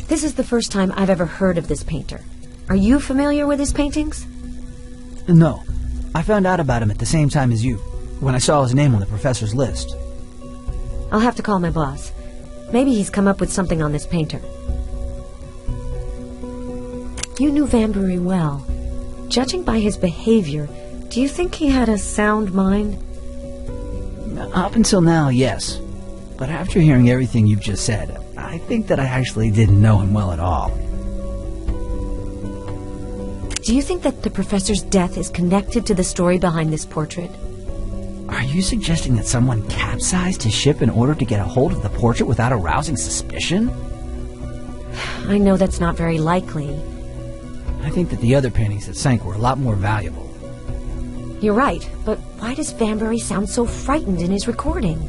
This is the first time I've ever heard of this painter. Are you familiar with his paintings? No. I found out about him at the same time as you, when I saw his name on the professor's list. I'll have to call my boss. Maybe he's come up with something on this painter. You knew Vambery well. Judging by his behavior, do you think he had a sound mind? Up until now, yes. But after hearing everything you've just said, I think that I actually didn't know him well at all. Do you think that the professor's death is connected to the story behind this portrait? Are you suggesting that someone capsized his ship in order to get a hold of the portrait without arousing suspicion? I know that's not very likely. I think that the other paintings that sank were a lot more valuable. You're right, but why does Vambery sound so frightened in his recording?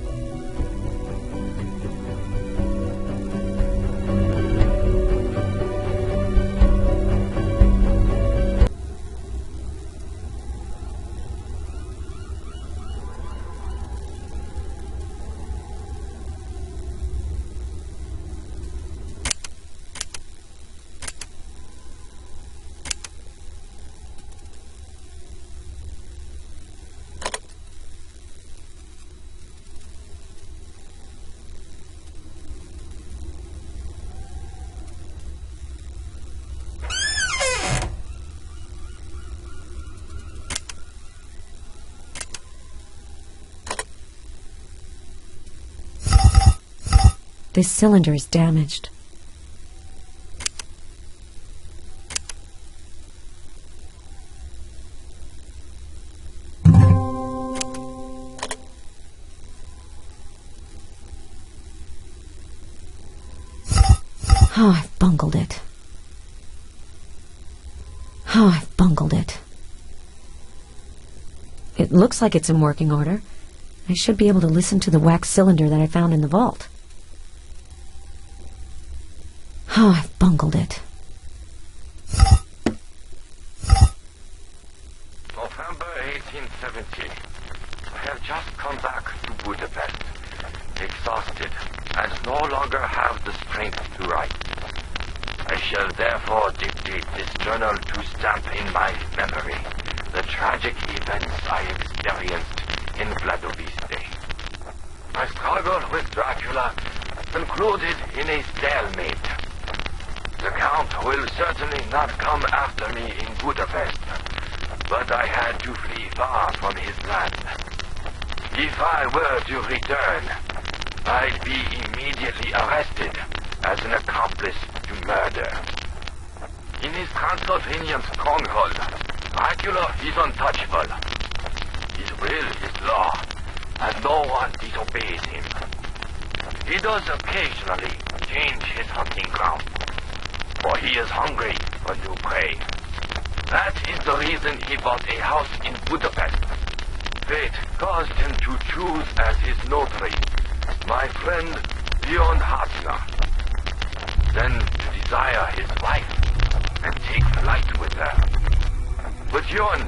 This cylinder is damaged. Oh, I've bungled it. Oh, I've bungled it. It looks like it's in working order. I should be able to listen to the wax cylinder that I found in the vault. Oh, I've bungled it. November 1870. I have just come back to Budapest, exhausted, and no longer have the strength to write. I shall therefore dictate this journal to stamp in my memory the tragic events I experienced in Vladoviste. My struggle with Dracula concluded in a stalemate. The Count will certainly not come after me in Budapest, but I had to flee far from his land. If I were to return, I'd be immediately arrested as an accomplice to murder. In his Transylvanian stronghold, Dracula is untouchable. His will is law, and no one disobeys him. He does occasionally change his hunting ground, for he is hungry for new prey. That is the reason he bought a house in Budapest. Fate caused him to choose as his notary my friend Leon Hartner, then to desire his wife and take flight with her. With Leon,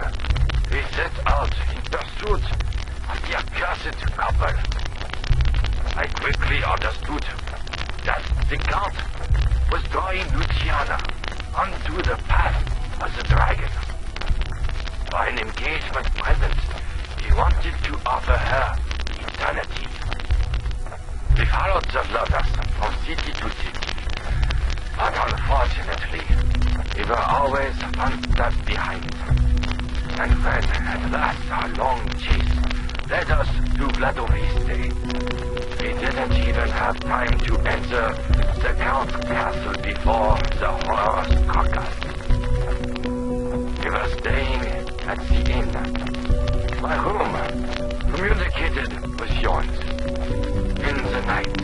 he set out in pursuit of the accursed couple. I quickly understood that the Count was drawing Luciana onto the path of the dragon. By an engagement present, he wanted to offer her eternity. We followed the lovers from city to city, but unfortunately, we were always one step behind. And when at last our long chase led us to Vladoviste, we didn't even have time to enter the Count's castle before the horror struck us. We were staying at the inn. My room communicated with yours. In the night,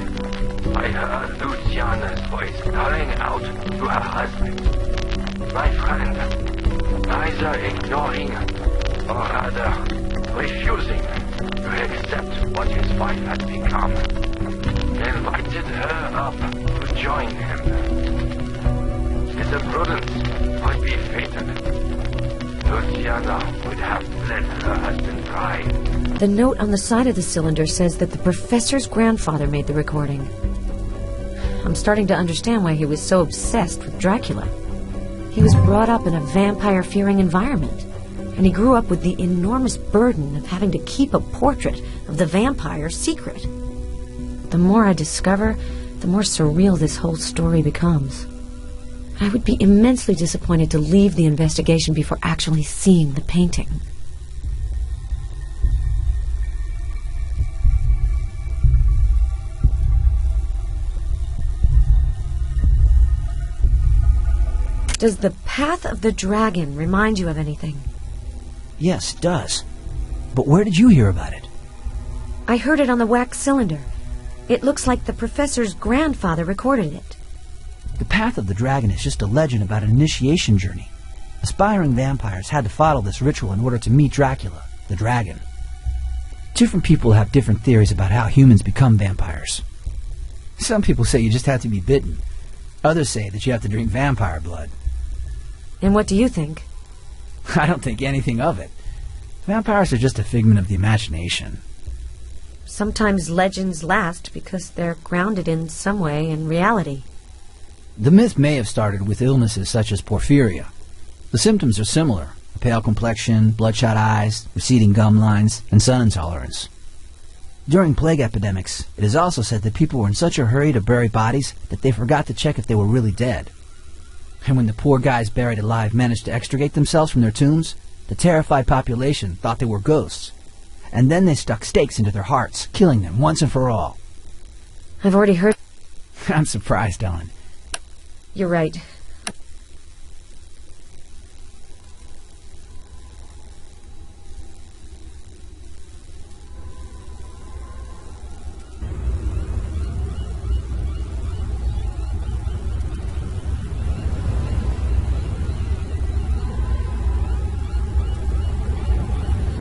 I heard Luciana's voice calling out to her husband. My friend, neither ignoring or rather refusing to accept what his wife had become, invited her up to join him. His imprudence would be fatal. Luciana would have bled her husband dry. The note on the side of the cylinder says that the professor's grandfather made the recording. I'm starting to understand why he was so obsessed with Dracula. He was brought up in a vampire-fearing environment, and he grew up with the enormous burden of having to keep a portrait of the vampire secret. The more I discover, the more surreal this whole story becomes. I would be immensely disappointed to leave the investigation before actually seeing the painting. Does the Path of the Dragon remind you of anything? Yes, it does. But where did you hear about it? I heard it on the wax cylinder. It looks like the professor's grandfather recorded it. The Path of the Dragon is just a legend about an initiation journey. Aspiring vampires had to follow this ritual in order to meet Dracula, the dragon. Different people have different theories about how humans become vampires. Some people say you just have to be bitten. Others say that you have to drink vampire blood. And what do you think? I don't think anything of it. Vampires are just a figment of the imagination. Sometimes legends last because they're grounded in some way in reality. The myth may have started with illnesses such as porphyria. The symptoms are similar: a pale complexion, bloodshot eyes, receding gum lines, and sun intolerance. During plague epidemics, it is also said that people were in such a hurry to bury bodies that they forgot to check if they were really dead. And when the poor guys buried alive managed to extricate themselves from their tombs, the terrified population thought they were ghosts. And then they stuck stakes into their hearts, killing them once and for all. I've already heard... I'm surprised, Ellen. You're right.